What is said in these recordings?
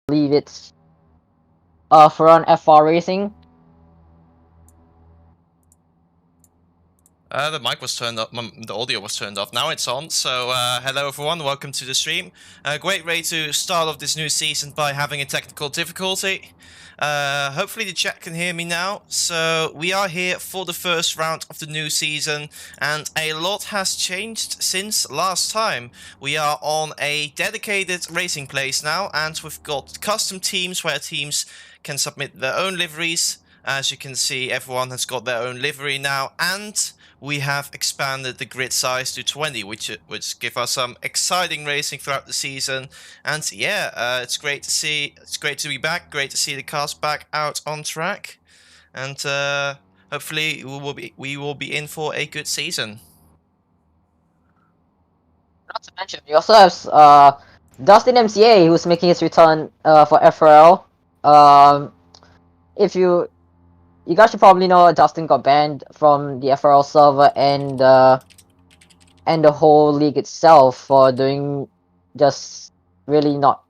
believe it's for FR Racing. The mic was turned up, the audio was turned off. Now it's on. So hello everyone, welcome to the stream. Great way to start off this new season by having a technical difficulty. Hopefully the chat can hear me now. So we are here for the first round of the new season, and a lot has changed since last time. We are on a dedicated racing place now, and we've got custom teams where teams can submit their own liveries. As you can see, everyone has got their own livery now, and we have expanded the grid size to 20, which give us some exciting racing throughout the season. And yeah, it's great to see. It's great to be back. Great to see the cars back out on track, and hopefully we will be in for a good season. Not to mention, we also have Dustin MCA, who's making his return for FRL. If you guys should probably know, Dustin got banned from the FRL server and the whole league itself for doing just really not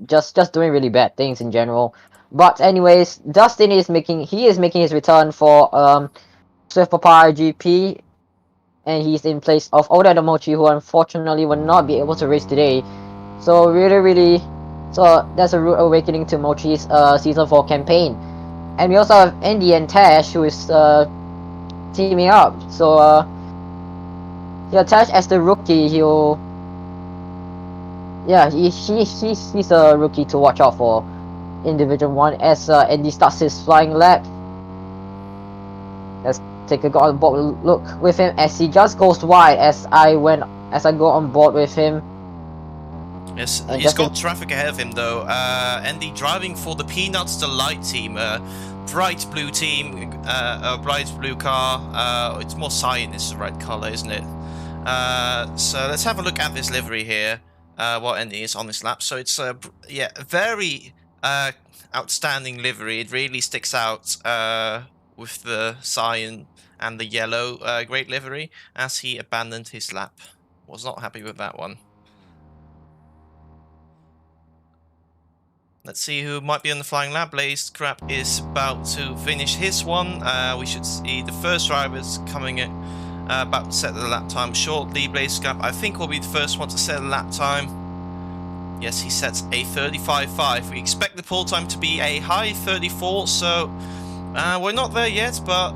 just doing really bad things in general. But anyways, Dustin is making his return for Swift Papaya GP, and he's in place of Oda Mochi, who unfortunately will not be able to race today. So so that's a rude awakening to Mochi's season 4 campaign. And we also have Andy and Tash, who is teaming up. So yeah, Tash as the rookie, he's a rookie to watch out for in Division 1 as Andy starts his flying lap. Let's take a go on board look with him as he just goes wide as I go on board with him. Yes, he's got traffic ahead of him though. Andy driving for the Peanuts, the light team, bright blue team, a bright blue car. It's more cyan is the right color, isn't it? So let's have a look at this livery here. While Andy is on this lap. So it's yeah, a very outstanding livery. It really sticks out with the cyan and the yellow. Great livery as he abandoned his lap. Was not happy with that one. Let's see who might be on the flying lap. Blaze Crap is about to finish his one. We should see the first drivers coming in, about to set the lap time shortly. Blaze Crap, I think, will be the first one to set the lap time. Yes, he sets a 35.5. We expect the pole time to be a high 34, so we're not there yet, but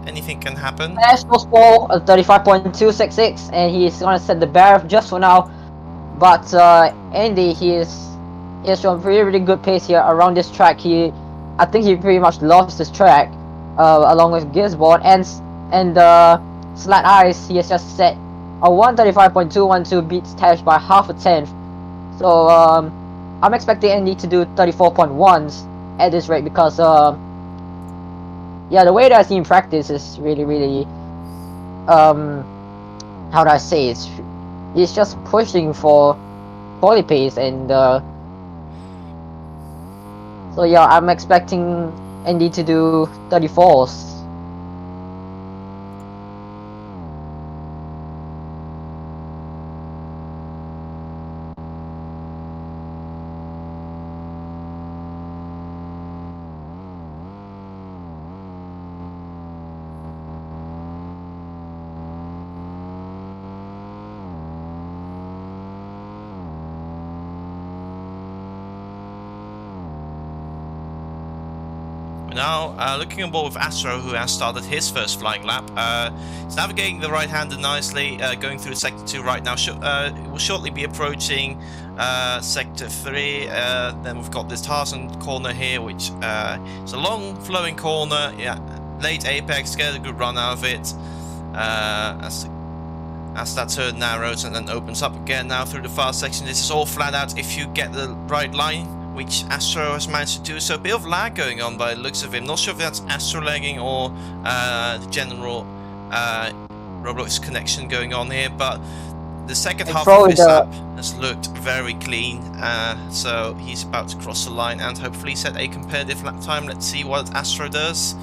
anything can happen. National score 35.266, and he's gonna set the bar just for now. But Andy, he has shown really good pace here around this track. I think he pretty much loves this track, along with Gisborne and Slat Ice. He has just set a 135.212, beats Tash by half a tenth. So I'm expecting Andy to do 34.1s at this rate because yeah, the way that I see him practice is really how do I say it? He's just pushing for quality pace, and so yeah, I'm expecting Andy to do 34s. Now, looking on board with Astro, who has started his first flying lap. He's navigating the right-hander nicely, going through Sector 2 right now. We'll shortly be approaching Sector 3. Then we've got this Tarzan corner here, which is a long, flowing corner. Yeah, late apex, get a good run out of it. As that turn narrows and then opens up again now through the fast section. This is all flat out if you get the right line, which Astro has managed to do. So a bit of lag going on by the looks of him. Not sure if that's Astro lagging or the general Roblox connection going on here, but the second half of his lap has looked very clean. So he's about to cross the line and hopefully set a competitive lap time. Let's see what Astro does.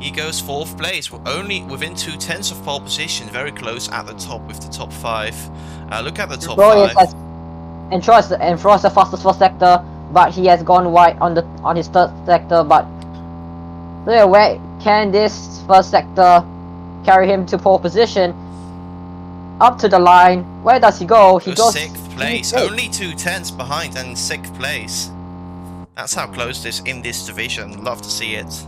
He goes 4th place. We're only within 2/10 of pole position, very close at the top with the top 5. Look at the top 5. and Frost the fastest first sector, but he has gone wide on his third sector. But so yeah, where can this first sector carry him to pole position? Up to the line. Where does he go? He goes 6th place, only 2 tenths behind and 6th place. That's how close this in this division. Love to see it.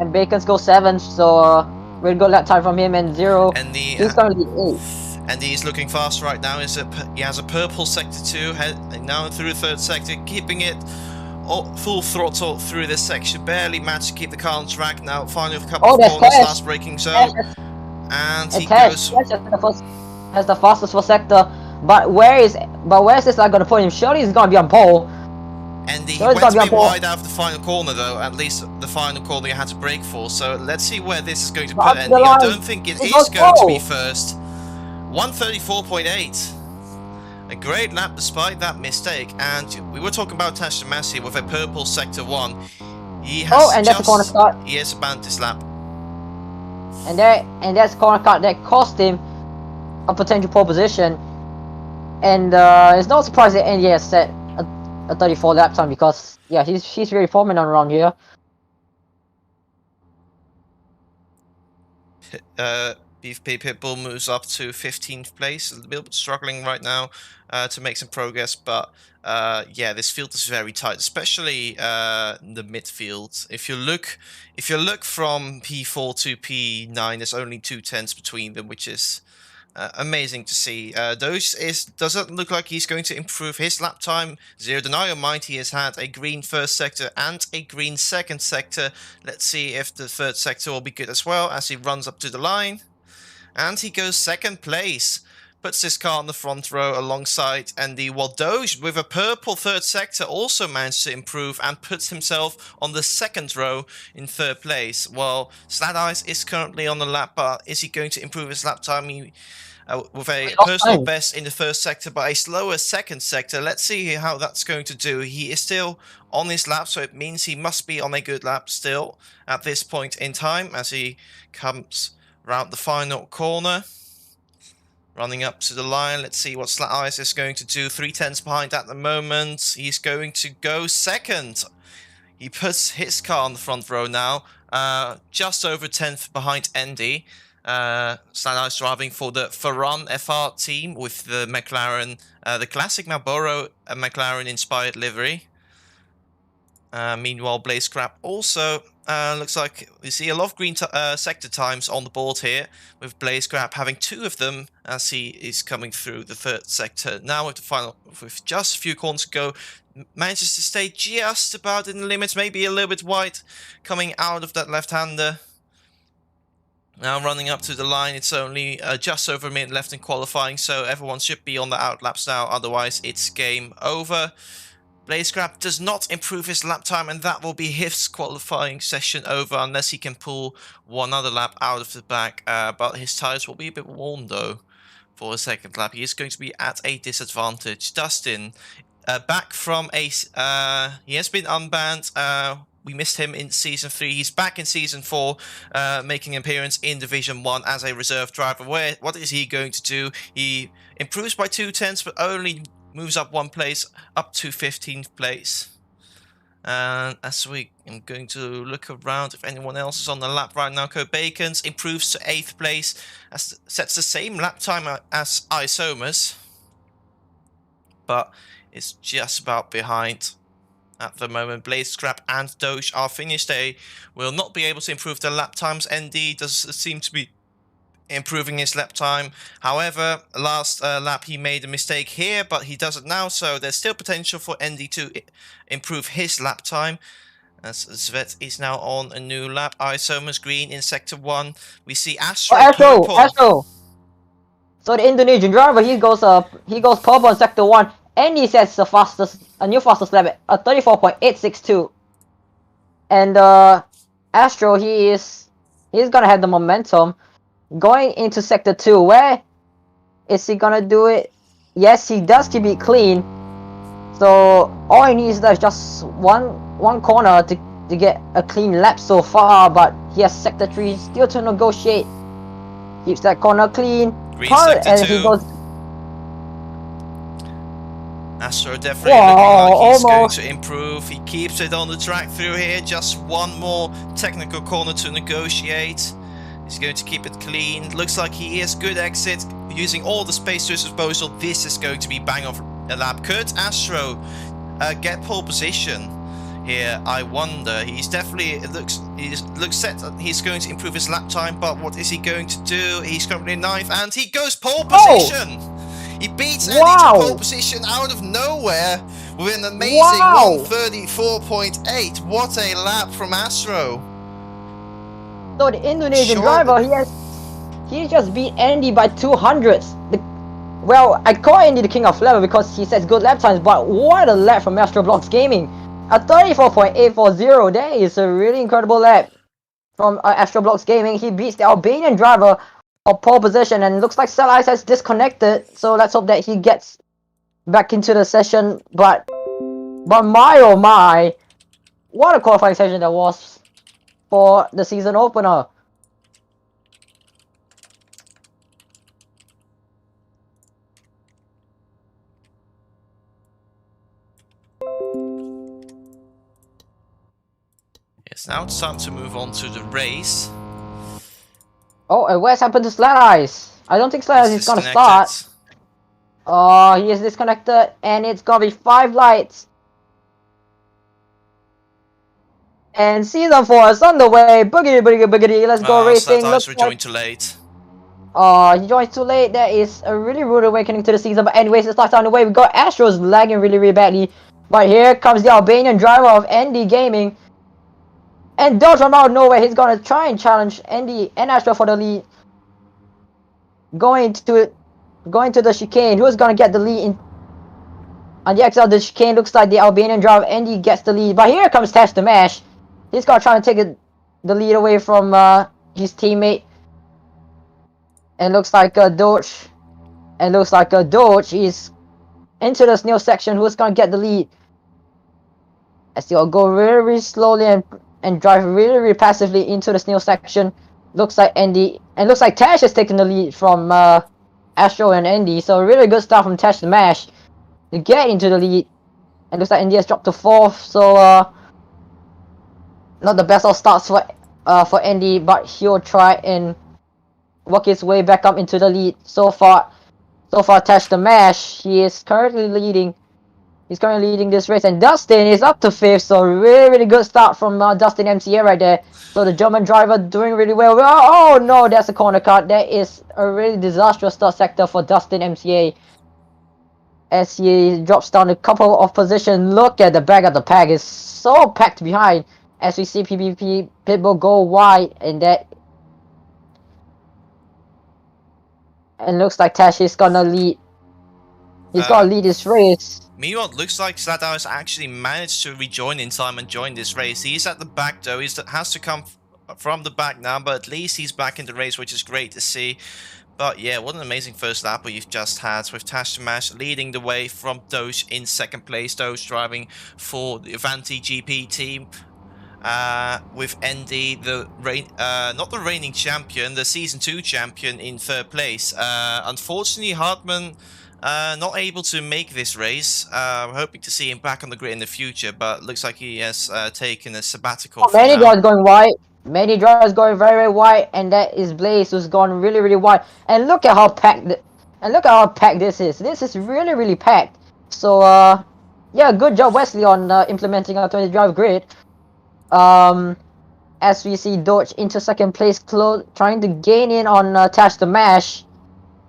And Bacon's go 7th, so really good lap time from him, and 0. And He's gonna be 8th. And he's looking fast right now. He has a purple sector 2, now through 3rd sector, keeping it full throttle through this section. Barely managed to keep the car on track. Now finally with a couple of corners, last braking zone. And he goes... Has the fastest first sector, but where is this guy gonna put him? Surely he's gonna be on pole. And he went a bit wide out of the final corner, though. At least the final corner you had to brake for. So let's see where this is going to put Andy. I don't think it is going to be first. 134.8. A great lap despite that mistake. And we were talking about Tasha Massey with a purple sector 1. He has that's a corner start. He has abandoned this lap. And that's corner cut that cost him a potential pole position. And it's no surprise that Andy has set a 34 lap time, because yeah, he's very prominent around here. BFP Pitbull moves up to 15th place, a little bit struggling right now to make some progress, but yeah, this field is very tight, especially the midfield. If you look from P4 to P9, there's only 2 tenths between them, which is amazing to see. Doesn't look like he's going to improve his lap time. Zero denial mind, he has had a green first sector and a green second sector. Let's see if the third sector will be good as well as he runs up to the line. And he goes 2nd place. Puts his car on the front row alongside Andy, while Doge with a purple 3rd sector also managed to improve and puts himself on the 2nd row in 3rd place. While Slat Eyes is currently on the lap, but is he going to improve his lap time? With a personal best in the 1st sector, but a slower 2nd sector. Let's see how that's going to do. He is still on his lap, so it means he must be on a good lap still at this point in time as he comes round the final corner. Running up to the line, let's see what Slat Eyes is going to do. 3 tenths behind at the moment. He's going to go 2nd. He puts his car on the front row now, just over 10th behind Andy. Slat Eyes driving for the Ferran FR team with the McLaren, the classic Marlboro McLaren inspired livery. Meanwhile, Blaze Scrap also looks like we see a lot of green sector times on the board here, with Blaze Scrap having 2 of them as he is coming through the 3rd sector. Now with just a few corners to go, manages to stay just about in the limits, maybe a little bit wide coming out of that left-hander. Now running up to the line, it's only just over a minute left in qualifying, so everyone should be on the outlaps now, otherwise it's game over. Blaze Scrap does not improve his lap time, and that will be his qualifying session over unless he can pull one other lap out of the back. But his tires will be a bit worn though for a 2nd lap. He is going to be at a disadvantage. Dustin, back from a... he has been unbanned. We missed him in Season 3. He's back in Season 4, making an appearance in Division 1 as a reserve driver. What is he going to do? He improves by 2 tenths, but only moves up 1 place, up to 15th place. And as I'm going to look around if anyone else is on the lap right now. Bacons improves to 8th place, sets the same lap time as Isomas, but it's just about behind at the moment. Blaze Scrap and Doge are finished. They will not be able to improve their lap times. ND does seem to be improving his lap time. However, last lap he made a mistake here, but he does it now, so there's still potential for ND to improve his lap time. As Svet is now on a new lap. Isomas green in sector 1. We see Astro. Astro. So the Indonesian driver, he goes purple in sector 1, and he sets a new fastest lap at 34.862. And Astro, he's gonna have the momentum going into sector 2. Where is he gonna do it? Yes, he does keep it clean. So all he needs is just one corner to get a clean lap so far. But he has sector 3 still to negotiate. Keeps that corner clean. Green sector 2. He goes. Astro definitely looking like he's going almost. to improve. He keeps it on the track through here. Just one more technical corner to negotiate. He's going to keep it clean. Looks like he is good exit, using all the space to his disposal. This is going to be bang off a lap. Could Astro get pole position here? I wonder. He's definitely looks set. He's going to improve his lap time, but what is he going to do? He's currently 9th, and he goes pole position. He beats Andy to pole position out of nowhere with an amazing 134.8. What a lap from Astro. So the Indonesian driver, he just beat Andy by 200ths. Well, I call Andy the king of lap because he sets good lap times, but what a lap from ROBLOX Gaming. A 34.840, that is a really incredible lap from ROBLOX Gaming. He beats the Albanian driver of pole position, and looks like Sell has disconnected, so let's hope that he gets back into the session. But my oh my, what a qualifying session that was for the season opener. Yes, now it's time to move on to the race. Oh, and what's happened to Slat Eyes? I don't think Slat Eyes is gonna start. Oh, he is disconnected, and it's gonna be 5 lights. And season 4 is underway. Boogity, boogity, boogity. Let's go racing. Slat Eyes rejoined too late. He joined too late. That is a really rude awakening to the season. But anyways, it starts on the way. We got Astros lagging really, really badly. But here comes the Albanian driver of Andy Gaming. And Dodge from out of nowhere, he's gonna try and challenge Andy and Astro for the lead. Going to the chicane. Who's gonna get the lead in? On the exit of the chicane, looks like the Albanian driver Andy gets the lead. But here comes Tash the Mash. He's gonna try and take the lead away from his teammate. And looks like Doge. And looks like Doge is into the snail section. Who's gonna get the lead? As he'll go very, very slowly and drive really, really passively into the snail section. Looks like Andy, and looks like Tash is taking the lead from Astro and Andy. So really good start from Tash the Mash to get into the lead. And looks like Andy has dropped to 4th. So not the best of starts for Andy, but he'll try and work his way back up into the lead. So far Tash the Mash, he is currently leading. He's currently leading this race, and Dustin is up to 5th, so really, really good start from Dustin MCA right there. So the German driver doing really well. Oh no, that's a corner cut. That is a really disastrous start sector for Dustin MCA. As he drops down a couple of positions. Look at the back of the pack. It's so packed behind. As we see PvP Pitbull go wide, and looks like Tash is gonna lead. He's gonna lead this race. Meanwhile, it looks like Slat Eyes actually managed to rejoin in time and join this race. He's at the back though. He has to come from the back now, but at least he's back in the race, which is great to see. But yeah, what an amazing first lap we've just had, with Tash the Mash leading the way from Doge in 2nd place. Doge driving for the Avanti GP team. With Andy, not the reigning champion, the Season 2 champion, in 3rd place. Unfortunately, Hartman not able to make this race. We're hoping to see him back on the grid in the future, but looks like he has taken a sabbatical. Many drivers going wide. Many drivers going very, very wide, and that is Blaze, who's gone really, really wide. And look at how packed. This is. This is really, really packed. So yeah, good job Wesley on implementing our 20 drive grid. As we see Doge into 2nd place, trying to gain in on Tash the Mash.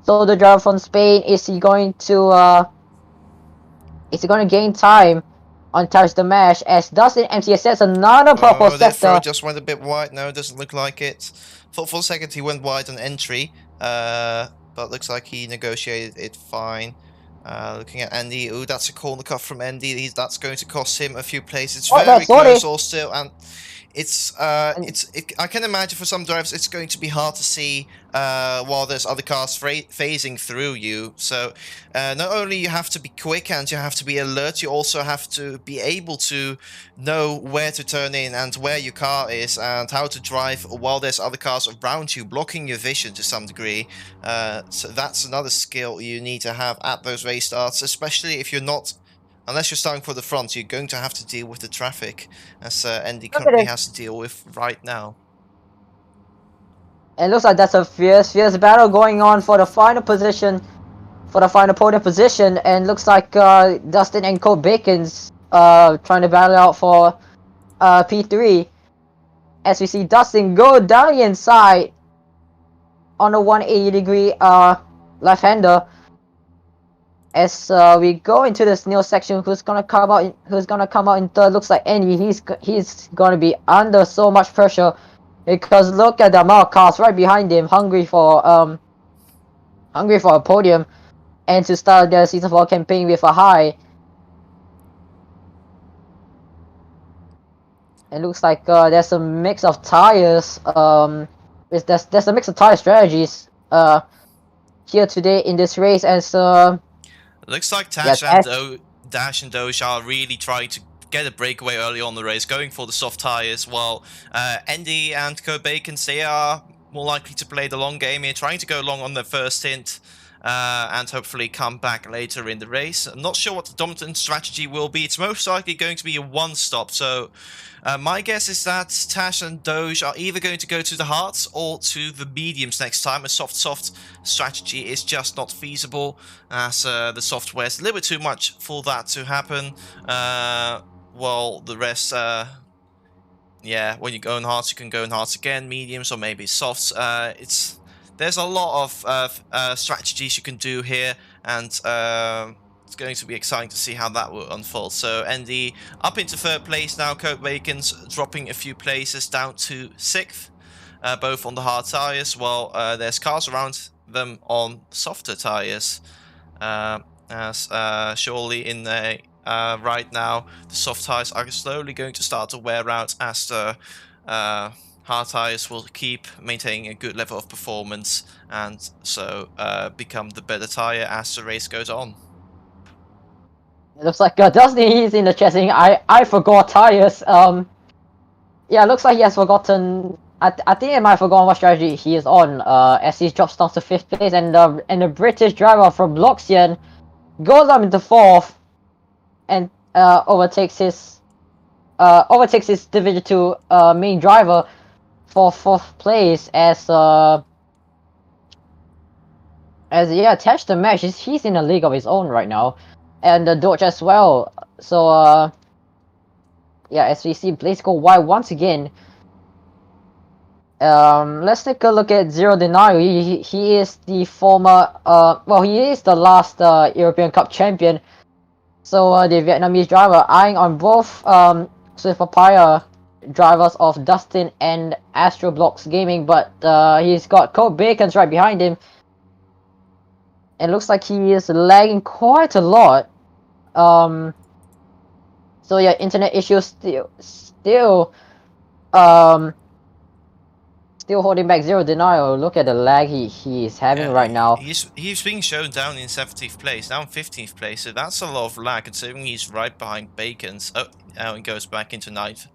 So the driver from Spain, is he going to gain time on Tash the Mash, as Dustin MCA sets another purple sector? That throw just went a bit wide. No, it doesn't look like it. For a second he went wide on entry, but looks like he negotiated it fine. Looking at Andy, ooh, that's a corner cut from Andy. That's going to cost him a few places. It's very close all still, and I can imagine for some drivers it's going to be hard to see while there's other cars phasing through you. So not only you have to be quick and you have to be alert, you also have to be able to know where to turn in and where your car is and how to drive while there's other cars around you blocking your vision to some degree. So that's another skill you need to have at those race starts, especially if you're not unless you're starting for the front, you're going to have to deal with the traffic, as Andy Look at currently it. has to deal with right now. It looks like that's a fierce battle going on for the final position, for the final podium position, and looks like Dustin and Cole Bacon's trying to battle out for P3. As we see Dustin go down the inside on a 180-degree left-hander. As we go into this new section, who's gonna come out? Who's gonna come out in third? Looks like Andy. He's gonna be under so much pressure because look at the amount of cars right behind him, hungry for a podium, and to start their season 4 campaign with a high. It looks like there's a mix of tires. There's a mix of tire strategies here today in this race, as It looks like yes, Dash and Doge are really trying to get a breakaway early on the race, going for the soft tires, while Andy and Co-Bacons, they are more likely to play the long game here, trying to go long on their first stint. And hopefully come back later in the race. I'm not sure what the dominant strategy will be. It's most likely going to be a one-stop. So my guess is that Tash and Doge are either going to go to the hards or to the mediums next time. A soft strategy is just not feasible, as the software is a little bit too much for that to happen. Well, the rest... yeah, when you go in hards, you can go in hards again, mediums, or maybe softs. There's a lot of strategies you can do here, and it's going to be exciting to see how that will unfold. So Andy up into third place now, Coke Bacon's dropping a few places down to 6th, both on the hard tyres, while there's cars around them on softer tyres. As surely in the right now, the soft tyres are slowly going to start to wear out, as the hard tyres will keep maintaining a good level of performance, and so become the better tyre as the race goes on. it looks like Dustin, he's in the chat saying, I forgot tires. Yeah, it looks like he has forgotten. I think he might have forgotten what strategy he is on. As he drops down to 5th place, and the British driver from Bloxian goes up into 4th, and overtakes his Division 2 main driver for 4th place, as Tash the match, he's in a league of his own right now, and Dodge as well. So yeah, as we see Blaze go wide once again. Let's take a look at Zero Denial. He is the former well, he is the last European Cup champion. So the Vietnamese driver eyeing on both Swift Papaya drivers of Dustin and ROBLOX Gaming, but he's got Cole Bacons right behind him. It looks like he is lagging quite a lot. So yeah, internet issues still holding back Zero Denial. Look at the lag he is having right now. He's being shown down in 17th place, now in 15th place, so that's a lot of lag considering he's right behind Bacon's. Oh, now he goes back into 9th.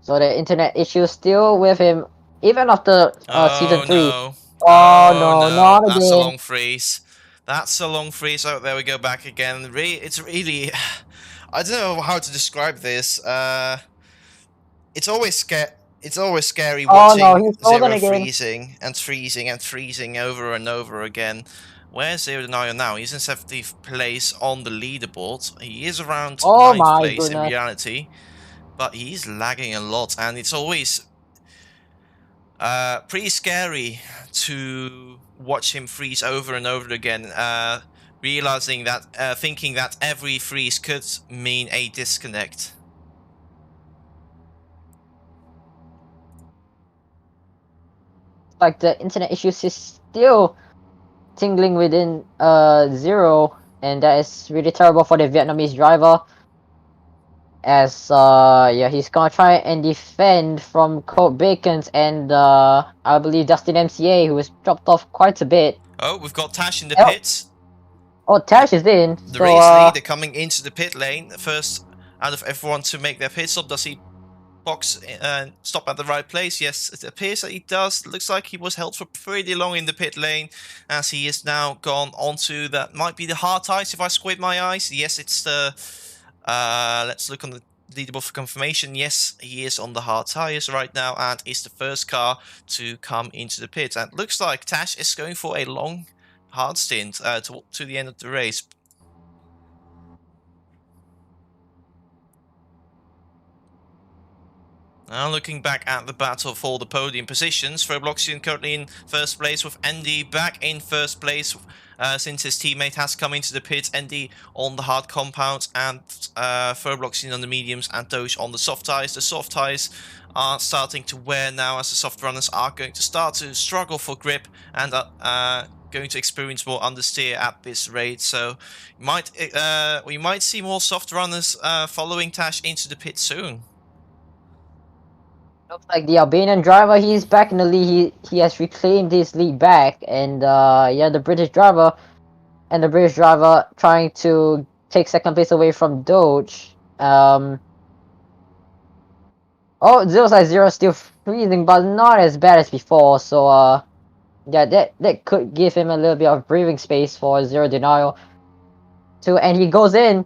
So the internet issues still with him, even after season 3. No. Oh no, not again. That's a long freeze. That's a long freeze. Oh, there we go back again. It's really... I don't know how to describe this. It's always scary watching Zero freezing and freezing and freezing over and over again. Where's Zero Denial now? He's in 70th place on the leaderboard. He is around 9th place in reality, but he's lagging a lot, and it's always pretty scary to watch him freeze over and over again, realizing that, thinking that every freeze could mean a disconnect. Like the internet issues is still tingling within Zero, and that is really terrible for the Vietnamese driver, as yeah, he's gonna try and defend from Colt Bacons and I believe Dustin MCA, who has dropped off quite a bit. Oh, we've got Tash in the pits. Oh, Tash is in. The race leader coming into the pit lane, first out of everyone to make their pit stop. Does he box stop at the right place? Yes, it appears that he does. Looks like he was held for pretty long in the pit lane, as he is now gone onto that. Might be the hard tires if I squint my eyes. Yes, it's the. Let's look on the leaderboard for confirmation. Yes, he is on the hard tires right now, and is the first car to come into the pit. And looks like Tash is going for a long, hard stint to the end of the race. Now looking back at the battle for the podium positions, ROBLOX currently in first place, with Andy back in first place since his teammate has come into the pit. Andy on the hard compound and ROBLOX on the mediums and Doge on the soft tyres. The soft tyres are starting to wear now, as the soft runners are going to start to struggle for grip and going to experience more understeer at this rate. So we might see more soft runners following Tash into the pit soon. Looks like the Albanian driver, he's back in the lead. He has reclaimed his lead back, and yeah, the British driver trying to take second place away from Doge. Oh, 0-0 still freezing, but not as bad as before. So yeah, that could give him a little bit of breathing space for Zero Denial. And he goes in,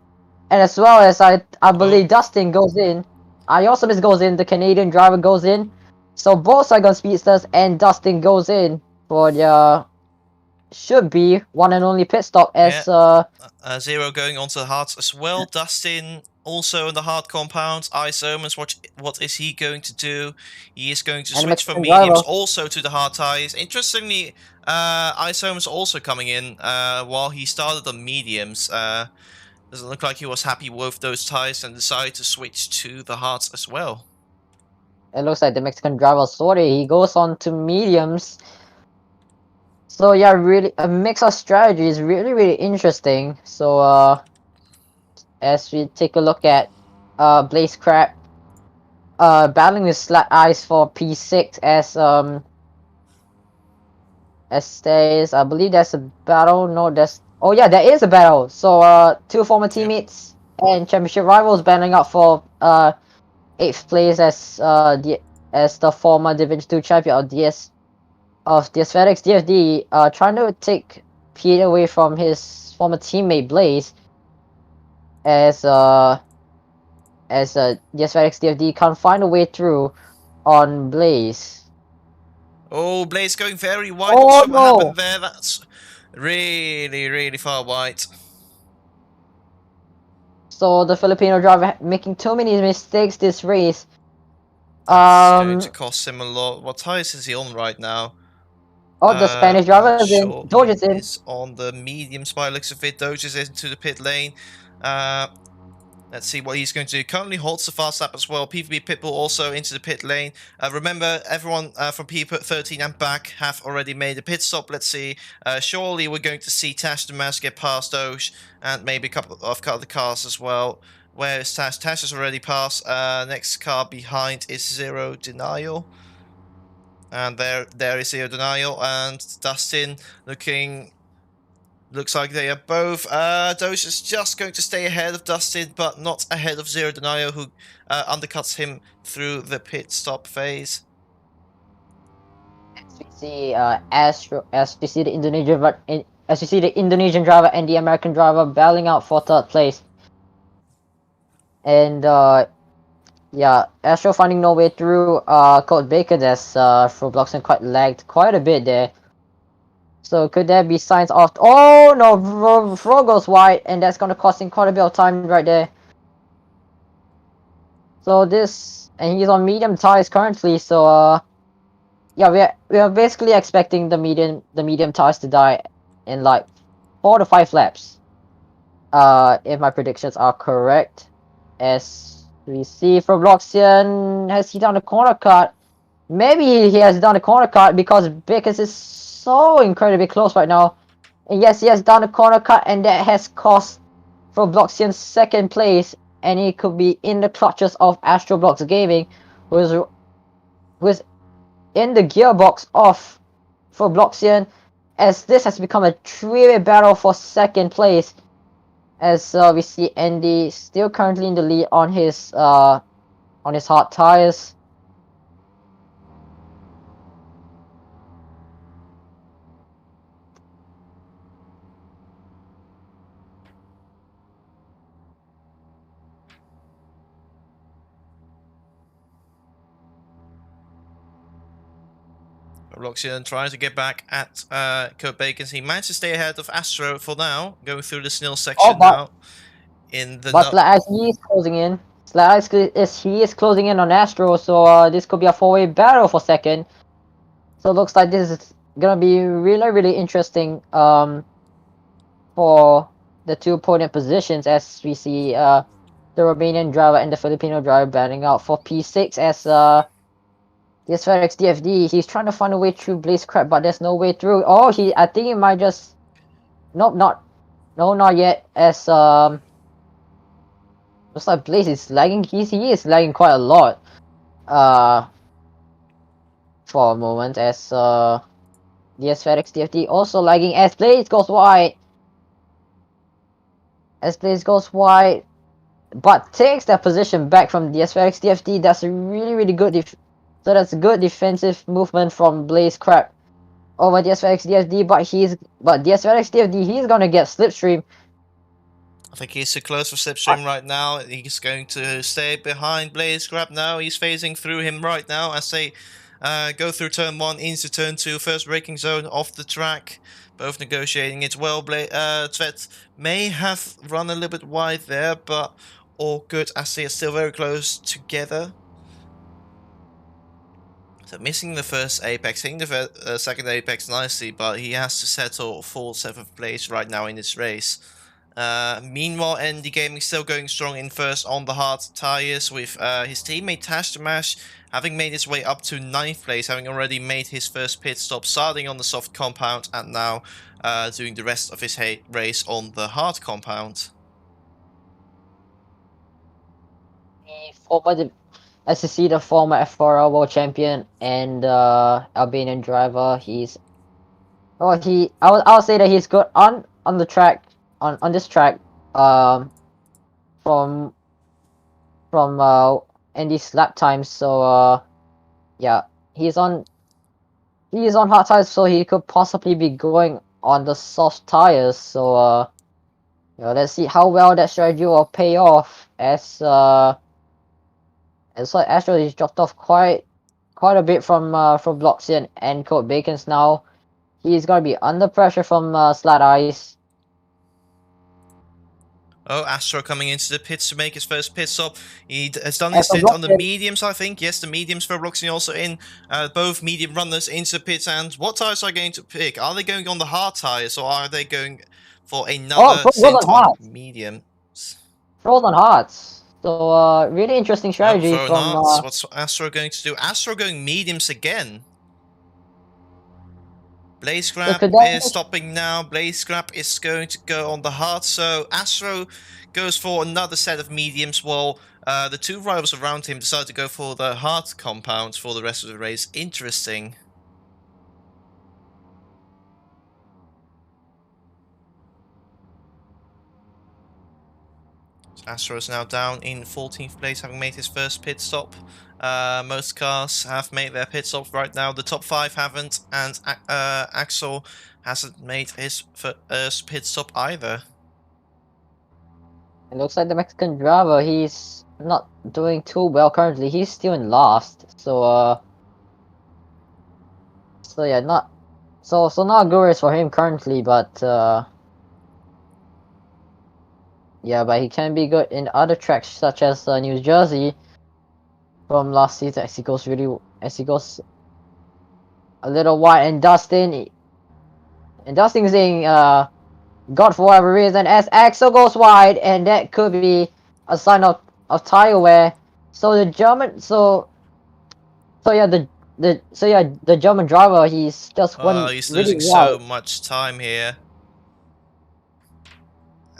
and as well as I believe Dustin goes in. Awesomeness goes in, the Canadian driver goes in. So both Saigon Speedsters and Dustin goes in for the should be one and only pit stop as Zero going onto the hards as well. Dustin also in the hard compound. Isomas, what is he going to do? He is going to switch from mediums also to the hard tires. Interestingly, Isomas also coming in while he started on mediums. Doesn't look like he was happy with those tires and decided to switch to the hards as well. It looks like the Mexican driver sorry, he goes on to mediums. So yeah, really a mix of strategies, really interesting. So as we take a look at Blaze Crab battling with Slat Ice for P6 as there is, I believe there's a battle. No, oh yeah, there is a battle. So two former teammates and championship rivals battling out for 8th place as the former Division 2 champion of DS FedEx DFD, trying to take Pete away from his former teammate Blaze as DS FedEx DFD can't find a way through on Blaze. Oh, Blaze going very wide. Oh, what happened there? That's really far wide. So the Filipino driver making too many mistakes this race. That's going to cost him a lot. What tires is he on right now? Oh, the Spanish driver is in. Doge is in. Is on the mediums by looks of it. Doge is into the pit lane. Let's see what he's going to do. Currently holds the fast lap as well. PvP Pitbull also into the pit lane. Remember, everyone from P13 and back have already made a pit stop. Let's see. Surely we're going to see Tash the Mask get past Doge and maybe a couple of other cars as well. Where is Tash? Tash has already passed. Next car behind is Zero Denial. And there is Zero Denial and Dustin looks like they are both. Doge is just going to stay ahead of Dustin, but not ahead of Zero Denial, who undercuts him through the pit stop phase. As we see, as we see the Indonesian driver and the American driver battling out for 3rd place. And yeah, Astro finding no way through Colt Bacon as ROBLOX quite lagged quite a bit there. So could there be signs of... Oh no, Fro goes wide, and that's gonna cost him quite a bit of time right there. So and he's on medium tires currently, so yeah, we are basically expecting the medium tires to die in like 4 to 5 laps. If my predictions are correct. As we see ROBLOX, has he done a corner cut? Maybe he has done a corner cut because Bickers is so incredibly close right now. And yes, he has done a corner cut, and that has cost ROBLOX 2nd place, and he could be in the clutches of AstroBlox Gaming, who is in the gearbox of ROBLOX, as this has become a 3-way battle for 2nd place. As we see Andy still currently in the lead on his on his hard tires. Roxian trying to get back at Kurt Bacon. He managed to stay ahead of Astro for now, going through the Snil section Oh, now. In the but as he is closing in, he is closing in on Astro, so this could be a four-way battle for second. So it looks like this is gonna be really interesting for the two podium positions, as we see the Romanian driver and the Filipino driver battling out for P6 as this FedEx DFD. He's trying to find a way through Blaze Crab, but there's no way through. Oh, I think he might just nope, not yet, as looks like Blaze is lagging. He is lagging quite a lot for a moment, as DS FedEx DFD also lagging as Blaze goes wide. But takes that position back from DS FedEx DFD. That's a really good so that's a good defensive movement from Blaze Crab over DS FedEx DFD, but DS FedEx DFD, he's gonna get slipstream. I think he's too close for Slipstream right now. He's going to stay behind Blaze Grab now. He's phasing through him right now as they go through turn 1 into turn 2. First braking zone off the track. Both negotiating it well. Tvet may have run a little bit wide there, but all good as they are still very close together. So missing the first apex, hitting the second apex nicely, but he has to settle full 7th place right now in this race. Meanwhile, Andy Gaming still going strong in first on the hard tires, with his teammate Tash the Mash having made his way up to 9th place, having already made his first pit stop, starting on the soft compound, and now doing the rest of his race on the hard compound. As you see, the former FRL World Champion and Albanian driver, I'll say that he's good on the track, on this track, from Andy's lap times. So yeah, he's on hard tires, so he could possibly be going on the soft tires. So yeah, let's see how well that strategy will pay off, as it's like Astro is dropped off quite a bit from Bloxian and Code Bacons now. He's gonna be under pressure from Slat Ice. Oh, Astro coming into the pits to make his first pit stop. He has done his stint on the mediums, I think. Yes, the mediums for Bloxian also in. Both medium runners into the pits. And what tires are they going to pick? Are they going on the hard tires, or are they going for another stint on mediums? Frozen Hearts. So really interesting strategy from. What's Astro going to do? Astro going mediums again. Blaze Scrap is stopping now. Blaze Scrap is going to go on the hard. So Astro goes for another set of mediums, while the two rivals around him decide to go for the hard compound for the rest of the race. Interesting. Astro is now down in 14th place, having made his first pit stop. Most cars have made their pit stops right now. The top 5 haven't, and Axel hasn't made his first pit stop either. It looks like the Mexican driver, he's not doing too well currently. He's still in last. So so yeah, not good race for him currently, but yeah, but he can be good in other tracks such as New Jersey from last season, as he goes a little wide, and Dustin saying God for whatever reason, as Axel goes wide, and that could be a sign of tire wear. So the German the German driver, he's just he's losing so much time here.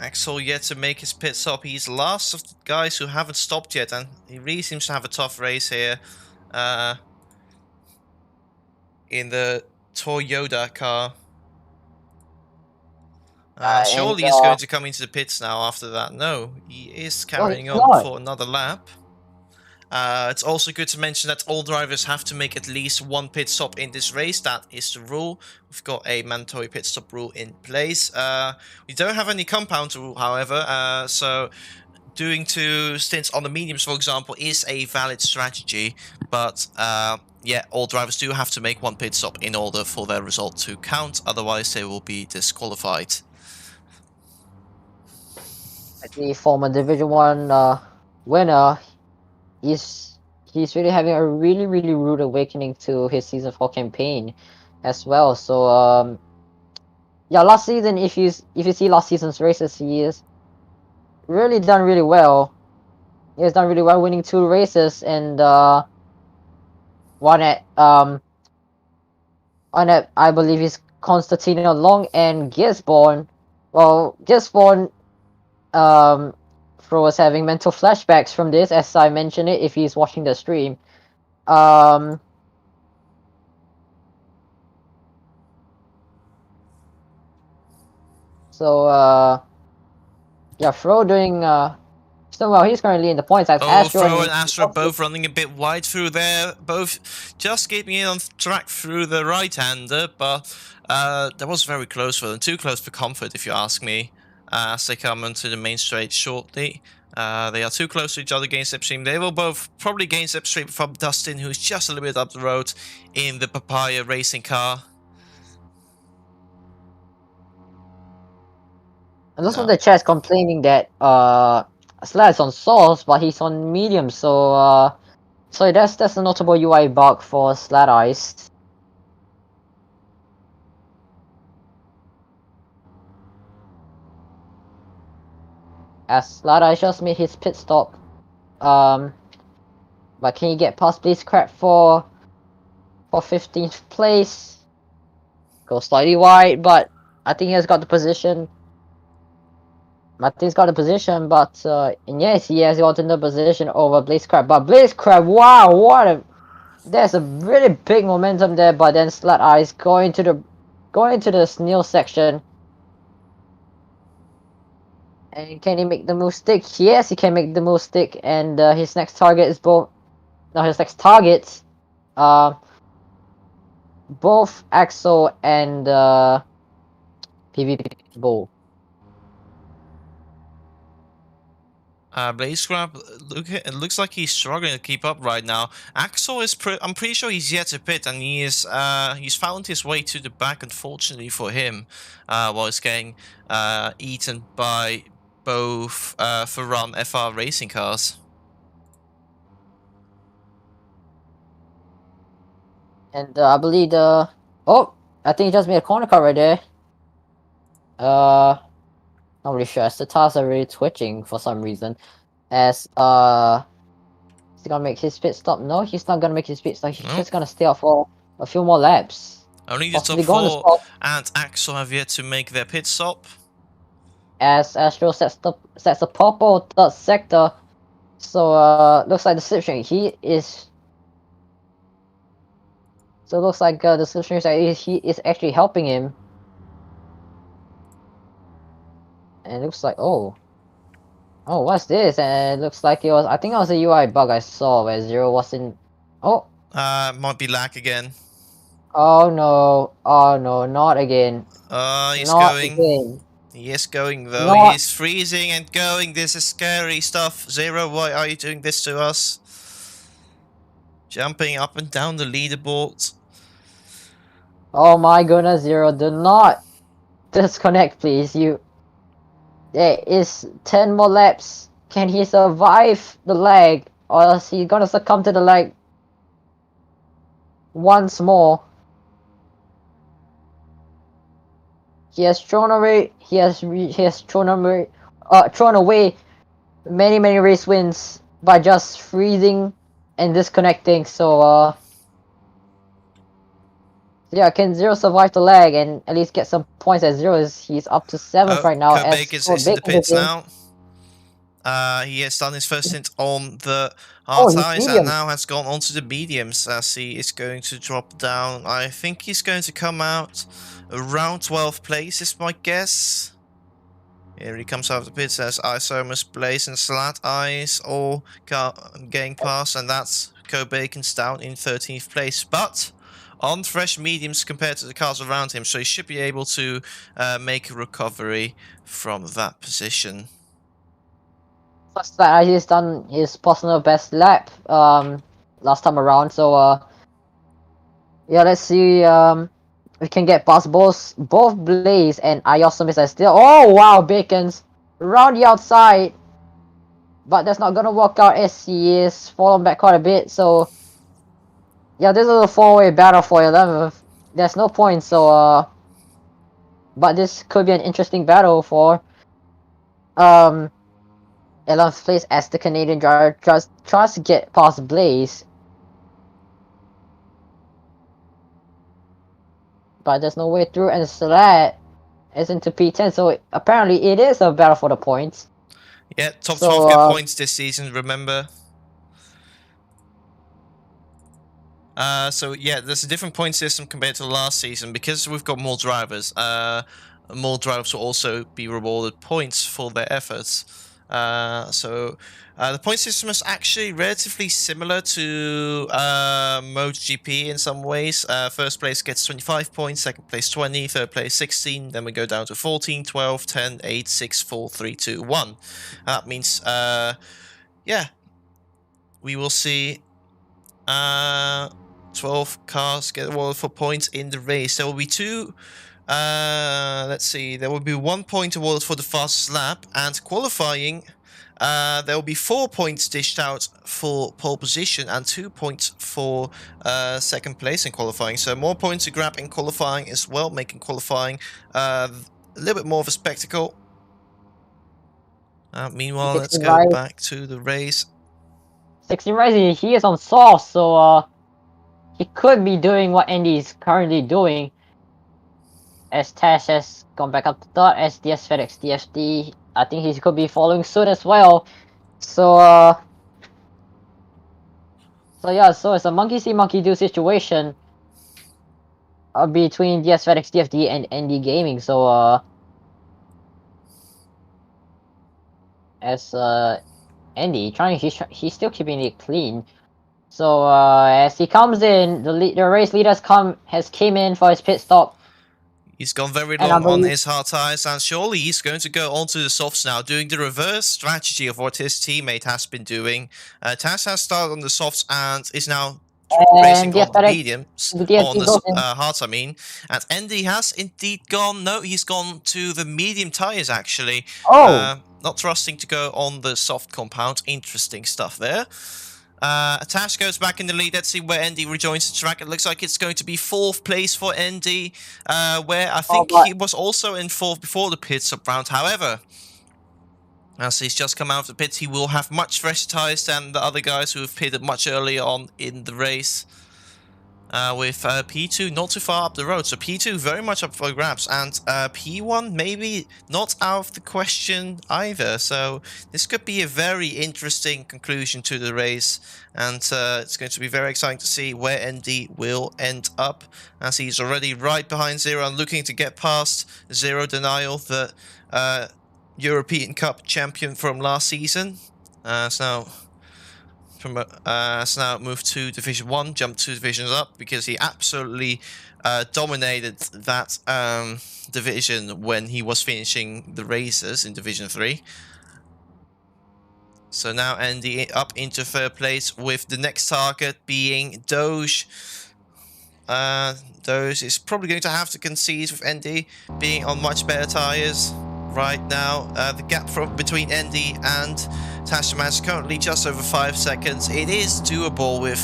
Axel yet to make his pit stop. He's last of the guys who haven't stopped yet, and he really seems to have a tough race here. In the Toyota car. Surely he's going to come into the pits now after that. No, he is carrying on for another lap. It's also good to mention that all drivers have to make at least one pit stop in this race. That is the rule. We've got a mandatory pit stop rule in place. We don't have any compound rule, however, so doing 2 stints on the mediums, for example, is a valid strategy. But yeah, all drivers do have to make one pit stop in order for their result to count. Otherwise, they will be disqualified. The former Division 1 winner, he's really having a really rude awakening to his Season 4 campaign as well. So yeah, last season, if you see last season's races, he is really done really well. He has done really well, winning 2 races and one at I believe is Constantino Long and Gisborne. Well, Gisborne Fro was having mental flashbacks from this, as I mentioned it, if he's watching the stream. So yeah, Fro doing so well. He's currently in the points as Astro Fro and Astro both running a bit wide through there, both just keeping it on track through the right-hander, but that was very close for them, too close for comfort if you ask me, as they come into the main straight shortly. They are too close to each other, gain slipstream. They will both probably gain slipstream from Dustin, who's just a little bit up the road in the Papaya racing car. And also the chat's complaining that Slad's on source, but he's on medium, so that's a notable UI bug for Slad Ice. As Slad Ice just made his pit stop. But can he get past Blitzcrank for 15th place? Go slightly wide, but I think he has got the position. Martin's got the position, but and yes, he has gotten the position over Blitzcrank. But Blitzcrank, wow, there's a really big momentum there. But then Slat Eyes going to the snail section. And can he make the move stick? Yes, he can make the move stick. And his next target is both Axel and PvP Bull. Blitzcrank, it looks like he's struggling to keep up right now. Axel is I'm pretty sure he's yet to pit, and he's found his way to the back, unfortunately for him, while he's getting eaten by both FRL FR racing cars. And I believe I think he just made a corner cut right there. Not really sure. As the tires are really twitching for some reason. As is he gonna make his pit stop? No, he's not gonna make his pit stop. He's just gonna stay out for a few more laps. Only the top 4 and Axel have yet to make their pit stop. As Astro sets a purple third sector. So looks like the slipstream he is. So it looks like the slipstream he is actually helping him. And it looks like oh, what's this? And it looks like I think it was a UI bug I saw where Zero was in. Might be lag again. Oh no, not again. He's not going. Again. He is going though. He's freezing and going. This is scary stuff. Zero, why are you doing this to us? Jumping up and down the leaderboard. Oh my goodness, Zero, do not disconnect, please. There is 10 more laps. Can he survive the lag, or is he gonna succumb to the lag once more? He has thrown away. He has thrown away many race wins by just freezing and disconnecting. So yeah, can Zero survive the lag and at least get some points at Zero? He's up to 7th right now. Baker's in the pits now. He has done his first stint on the hard tires and now has gone onto the mediums as he is going to drop down. I think he's going to come out around 12th place is my guess. Here he comes out of the pits as Isomus, Blaze, and Slat Eyes all getting past, and that's Co Bacon's down in 13th place. But on fresh mediums compared to the cars around him, so he should be able to make a recovery from that position. Plus that he's done his personal best lap last time around, so yeah, let's see we can get past both Blaze and Iosomis as still. Oh wow, Bacon's around the outside, but that's not gonna work out as he is falling back quite a bit. So yeah, this is a 4-way battle for 11th. There's no point, so but this could be an interesting battle for 11th place as the Canadian driver tries to get past Blaze. But there's no way through, and Slat is into P10, so apparently it is a battle for the points. Yeah, top 12 get points this season, remember. So yeah, there's a different point system compared to last season because we've got more drivers. More drivers will also be rewarded points for their efforts. The point system is actually relatively similar to MotoGP in some ways. First place gets 25 points, second place 20, third place 16, then we go down to 14, 12, 10, 8, 6, 4, 3, 2, 1. That means, yeah, we will see 12 cars get awarded for points in the race. There will be two. Let's see. There will be 1 point awarded for the fastest lap, and qualifying. There will be 4 points dished out for pole position and 2 points for second place in qualifying. So more points to grab in qualifying as well, making qualifying a little bit more of a spectacle. Meanwhile, let's go back to the race. 16 Rising, he is on soft, so he could be doing what Andy is currently doing. As Tash has gone back up to third, as DS FedEx DFD, I think he could be following suit as well. So yeah, so it's a monkey see, monkey do situation between DS FedEx DFD and ND Gaming. So as Andy he's still keeping it clean. So as he comes in, the race leaders came in for his pit stop. He's gone very long on his hard tires, and surely he's going to go onto the softs now, doing the reverse strategy of what his teammate has been doing. Taz has started on the softs and is now racing on the mediums, on the hards, I mean. And Andy has indeed gone, no, he's gone to the medium tires, actually. Oh! Not trusting to go on the soft compound. Interesting stuff there. Tash goes back in the lead. Let's see where Andy rejoins the track. It looks like it's going to be 4th place for Andy, where I think he was also in 4th before the pit stop round. However, as he's just come out of the pits, he will have much fresher tyres than the other guys who have pitted much earlier on in the race. With P2 not too far up the road, so P2 very much up for grabs, and P1 maybe not out of the question either, so this could be a very interesting conclusion to the race, and it's going to be very exciting to see where ND will end up, as he's already right behind Zero and looking to get past Zero Denial, the European Cup champion from last season. Has now moved to Division 1, jumped 2 divisions up, because he absolutely dominated that division when he was finishing the races in Division 3. So now Andy up into 3rd place, with the next target being Doge. Doge is probably going to have to concede with Andy being on much better tyres right now. The gap between Andy and Tashaman is currently just over 5 seconds. It is doable with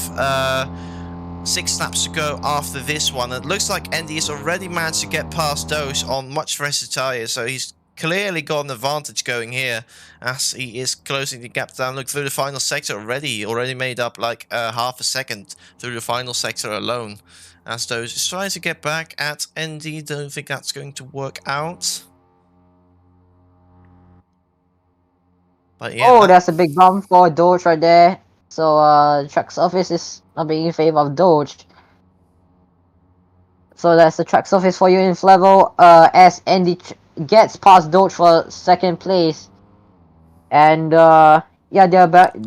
6 laps to go after this one. It looks like Andy has already managed to get past Doge on much fresher tyres, so he's clearly got an advantage going here as he is closing the gap down. Look, through the final sector already made up like half a second through the final sector alone, as Doge is trying to get back at Andy. Don't think that's going to work out. But yeah, that's a big bump for Doge right there. So the track surface is not being in favor of Doge. So that's the track surface for you in level. As Andy gets past Doge for second place, and yeah,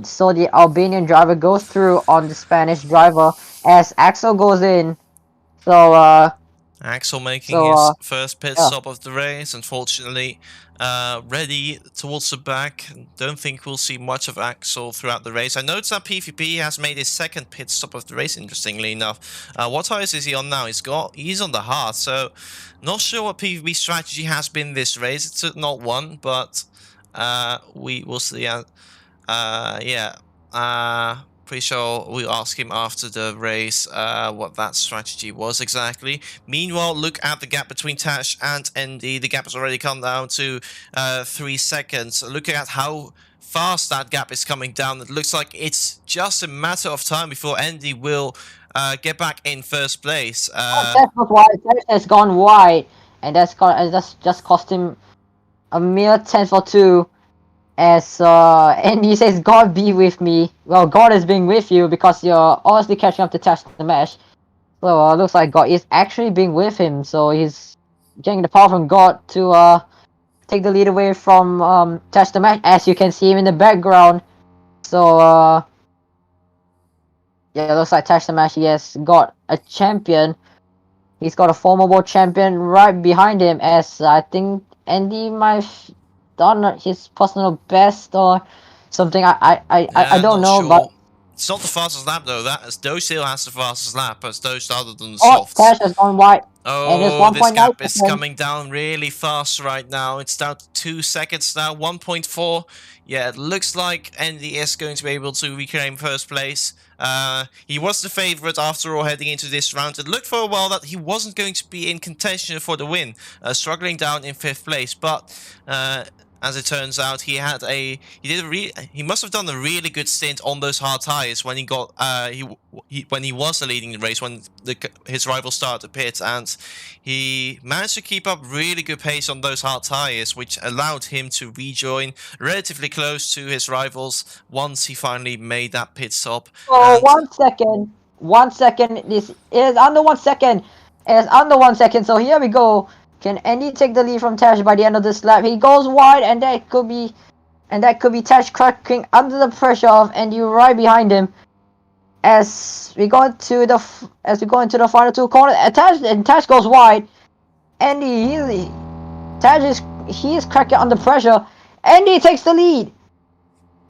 so the Albanian driver goes through on the Spanish driver as Axel goes in. So Axel making so his first pit yeah. stop of the race, unfortunately. Ready towards the back. Don't think we'll see much of Axel throughout the race. I noticed that PvP has made his second pit stop of the race, interestingly enough. What tires is he on now? He's on the hard, so not sure what PvP strategy has been this race. It's not one, but we will see. Yeah. Pretty sure we'll ask him after the race what that strategy was exactly. Meanwhile, look at the gap between Tash and ND. The gap has already come down to 3 seconds. Looking at how fast that gap is coming down, it looks like it's just a matter of time before ND will get back in first place. Test was wide. Test has gone wide, and that's just cost him a mere tenth or two. As and he says, "God be with me." Well, God is being with you because you're obviously catching up to Tash the Mesh. So looks like God is actually being with him. So he's getting the power from God to take the lead away from Tash the Mesh, as you can see him in the background. So yeah, it looks like Tash the Mesh, he has got a champion. He's got a former world champion right behind him, as I think Andy might have done his personal best or something. I don't Not know, sure. but It's not the fastest lap though. Doge still has the fastest lap, as Doge started on the oh, softs. Tash has gone wide, and it's Oh, this 1.9 gap is seconds. coming down really fast right now. It's down to 2 seconds now, 1.4. Yeah, it looks like Andy is going to be able to reclaim first place. He was the favorite after all heading into this round. It looked for a while that he wasn't going to be in contention for the win, struggling down in 5th place, but as it turns out, he must have done a really good stint on those hard tires when he got when he was leading the race, when his rival started to pit, and he managed to keep up really good pace on those hard tires, which allowed him to rejoin relatively close to his rivals once he finally made that pit stop. Oh, And 1 second. 1 second. This is under 1 second. It is under 1 second. So here we go. Can Andy take the lead from Tash by the end of this lap? He goes wide, and that could be Tash cracking under the pressure of Andy right behind him. As we go into the final two corners, Tash goes wide. Andy, Tash is cracking under pressure. Andy takes the lead.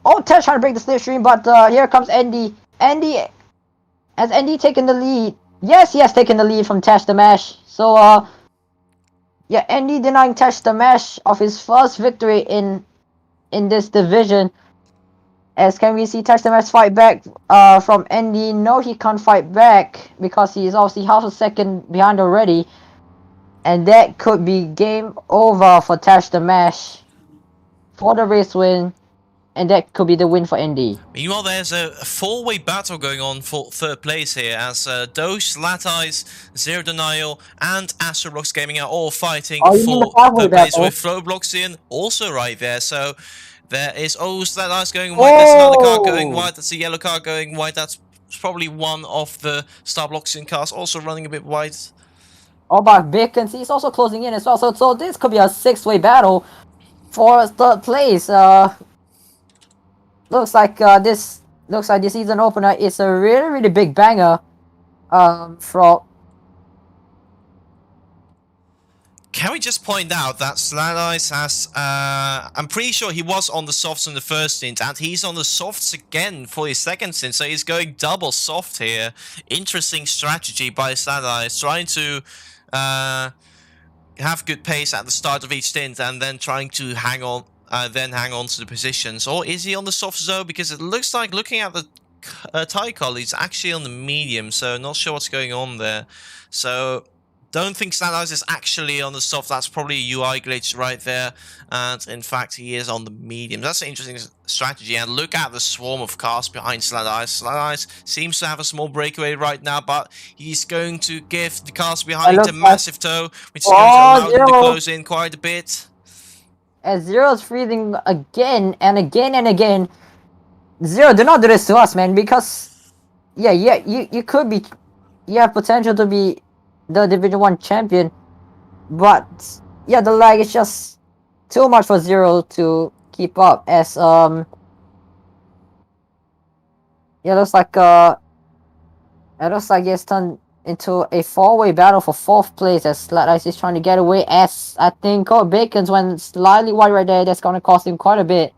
Oh, Tash trying to break the slipstream, but here comes Andy. Has Andy taken the lead? Yes, he has taken the lead from Tash the Mash. So yeah, Andy denying Tash the Mash of his first victory in this division. As can we see Tash the Mash fight back from Andy? No, he can't fight back because he is obviously half a second behind already. And that could be game over for Tash the Mash for the race win. And that could be the win for Andy. meanwhile, there's a four-way battle going on for 3rd place here, as Doge, Lateyes, Zero Denial, and ROBLOX Gaming are all fighting Oh, you mean the for 5-way 3rd place, battle? with ROBLOXian also right there. So there is Lateyes going white. There's another car going white. That's a yellow car going white. That's probably one of the Starbloxian cars also running a bit white. Oh, but Vacancy is also closing in as well. So this could be a 6-way battle for 3rd place. Looks like this season opener is a really big banger. From Can we just point out that Lateyes has, I'm pretty sure he was on the softs in the first stint, and he's on the softs again for his second stint, so he's going double soft here. Interesting strategy by Lateyes, trying to have good pace at the start of each stint, and then trying to hang on to the positions. Or is he on the soft though? Because it looks like, looking at the tire color, he's actually on the medium, so not sure what's going on there. So don't think Lateyes is actually on the soft. That's probably a UI glitch right there. And in fact, he is on the medium. That's an interesting strategy. And look at the swarm of cars behind Lateyes. Lateyes seems to have a small breakaway right now, but he's going to give the cars behind a massive tow, which is going to allow them to close in quite a bit. As Zero's freezing again and again and again. Zero, do not do this to us, man, because yeah, you could have potential to be the Division 1 champion, but yeah, the lag is just too much for Zero to keep up. As yeah, it looks like it's turned into a four-way battle for 4th place as Slat Ice is trying to get away. As I think Cole Bacon's went slightly wide right there. That's gonna cost him quite a bit.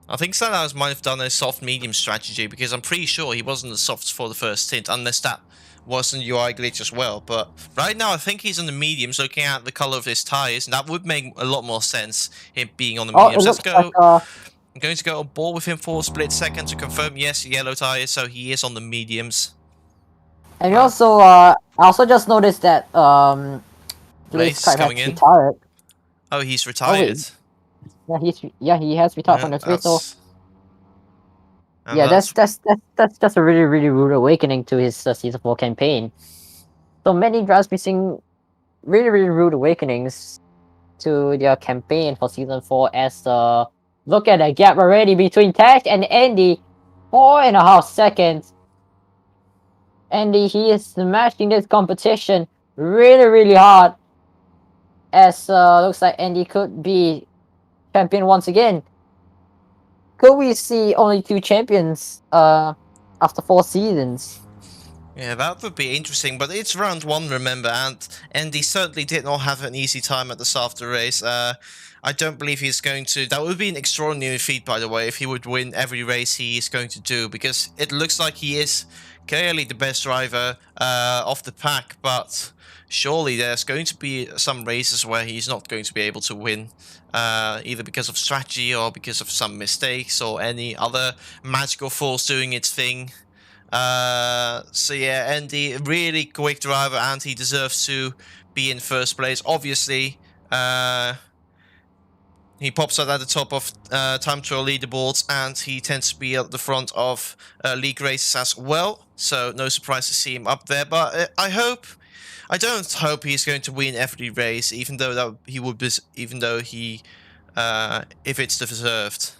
I think Salas might have done a soft-medium strategy because I'm pretty sure he wasn't the softs for the first stint, unless that wasn't UI glitch as well. But right now I think he's on the mediums looking at the color of his tires, and that would make a lot more sense, him being on the Oh, it mediums. Let's looks like go. I'm going to go on board with him for a split second to confirm, yes, yellow tires, so he is on the mediums. and you also I also just noticed that Blaze Blaze coming has in. retired. Oh, he's retired. Yeah, he has retired from the race. So yeah, that's that's just a really rude awakening to his season 4 campaign. So many drivers missing really rude awakenings to their campaign for season 4. As look at the gap already between Tash and Andy, 4.5 seconds. Andy, he is smashing this competition really hard. As looks like Andy could be champion once again. Could we see only 2 champions after 4 seasons? Yeah, that would be interesting, but it's round 1, remember, and Andy certainly did not have an easy time at the start of the race. I don't believe he's going to... That would be an extraordinary feat, by the way, if he would win every race he is going to do, because it looks like he is clearly the best driver of the pack, but surely there's going to be some races where he's not going to be able to win, either because of strategy or because of some mistakes or any other magical force doing its thing. So yeah, Andy, really quick driver, and he deserves to be in first place. Obviously, he pops out at the top of time trial leaderboards, and he tends to be at the front of league races as well. So no surprise to see him up there. But I don't hope he's going to win every race, even though if it's deserved.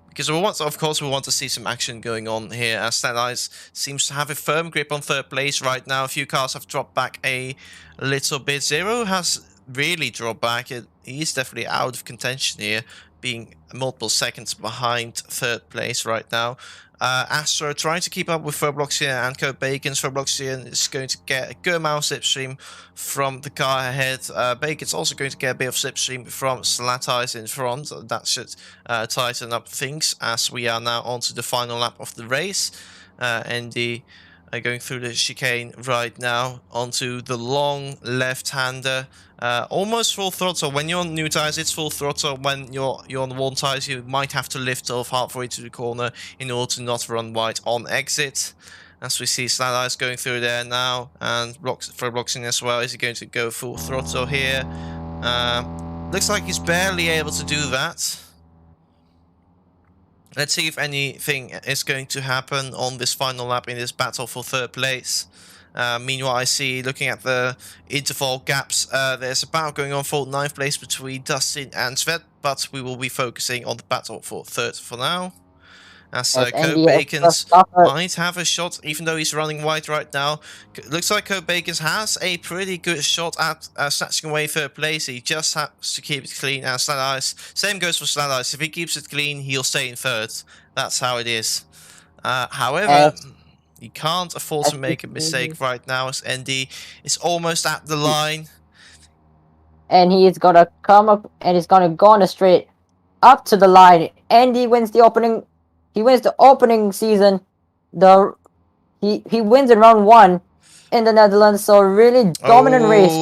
Because of course, we want to see some action going on here, as Stat Eyes seems to have a firm grip on 3rd place right now. A few cars have dropped back a little bit. Zero has really dropped back. He is definitely out of contention here, being multiple seconds behind 3rd place right now. Astro trying to keep up with ROBLOX here and Code Bacon's. ROBLOX here is going to get a good amount of slipstream from the car ahead. Bacon's also going to get a bit of slipstream from Slat Eyes in front. That should tighten up things as we are now on to the final lap of the race. Andy going through the chicane right now onto the long left-hander. Almost full throttle. When you're on new tires, it's full throttle. When you're on one tires, you might have to lift off halfway to the corner in order to not run wide on exit. As we see Slat Eyes going through there now, and ROBLOX as well. Is he going to go full throttle here? Looks like he's barely able to do that. Let's see if anything is going to happen on this final lap in this battle for 3rd place. Meanwhile, I see, looking at the interval gaps, there's a battle going on for 9th place between Dustin and Svet, but we will be focusing on the battle for 3rd for now. As Code Bacons might have a shot, even though he's running wide right now. Looks like Code Bacons has a pretty good shot at snatching away 3rd place. He just has to keep it clean. And Slat Eyes, same goes for Slat Eyes. If he keeps it clean, he'll stay in 3rd. That's how it is. However, he can't afford to make a mistake right now, as Andy is almost at the line. And he's gonna come up and he's gonna go on the straight up to the line. Andy wins the opening. He wins the opening season. He wins in round 1 in the Netherlands. So really dominant race.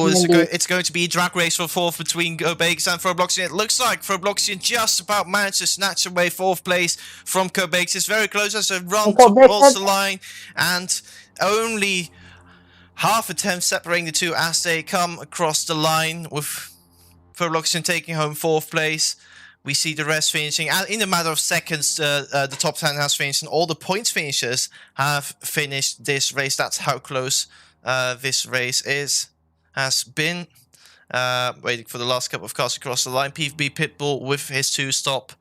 It's going to be a drag race for 4th between Cobakes and ROBLOX. It looks like ROBLOX just about managed to snatch away 4th place from Cobakes. It's very close as a run towards the line, and only half attempt separating the two as they come across the line, with ROBLOX taking home 4th place. We see the rest finishing, and in a matter of seconds, the top 10 has finished, and all the points finishers have finished this race. That's how close this race has been. waiting for the last couple of cars across the line. PvP Pitbull with his 2-stop.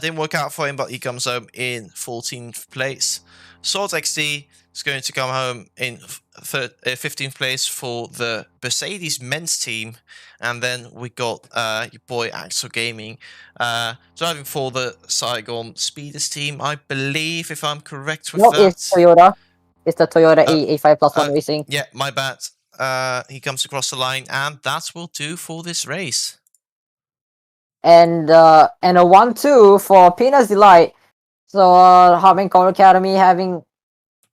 Didn't work out for him, but he comes home in 14th place. Sword XD is going to come home in 15th place for the Mercedes men's team. And then we got your boy Axel Gaming driving for the Saigon Speeders team, I believe, if I'm correct with that. It's Toyota. It's the Toyota A5+1 Racing. Yeah, my bad. He comes across the line, and that will do for this race. And a 1-2 for Peanuts Delight. So Hartman Code Academy having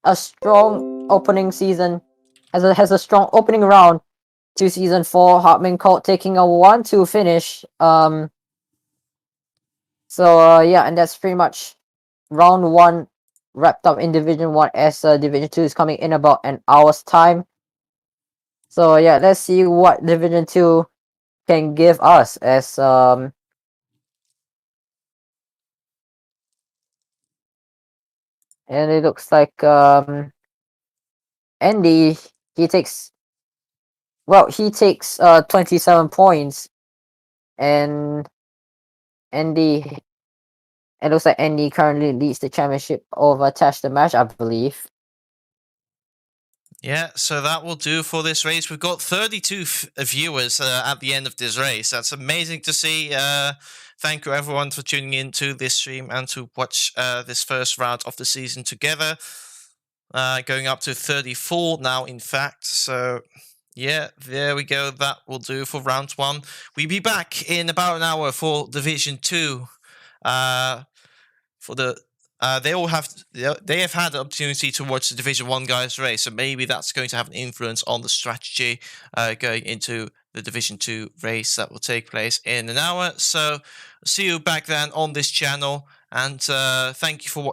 a strong opening season, has a strong opening round to season 4. Hartman Code taking a 1-2 finish. Yeah, and that's pretty much round 1 wrapped up in Division 1, as Division 2 is coming in about an hour's time. So yeah, let's see what Division 2 can give us, as and it looks like Andy, he takes 27 points, and Andy, it looks like Andy currently leads the championship over Tash the Match, I believe. Yeah, so that will do for this race. We've got 32 viewers at the end of this race. That's amazing to see. Thank you everyone for tuning in to this stream and to watch this first round of the season together. Going up to 34 now, in fact. So yeah, there we go. That will do for round 1. We'll be back in about an hour for Division 2. For the they have had the opportunity to watch the Division 1 guys race, so maybe that's going to have an influence on the strategy going into the Division 2 race that will take place in an hour. So see you back then on this channel, and thank you for watching.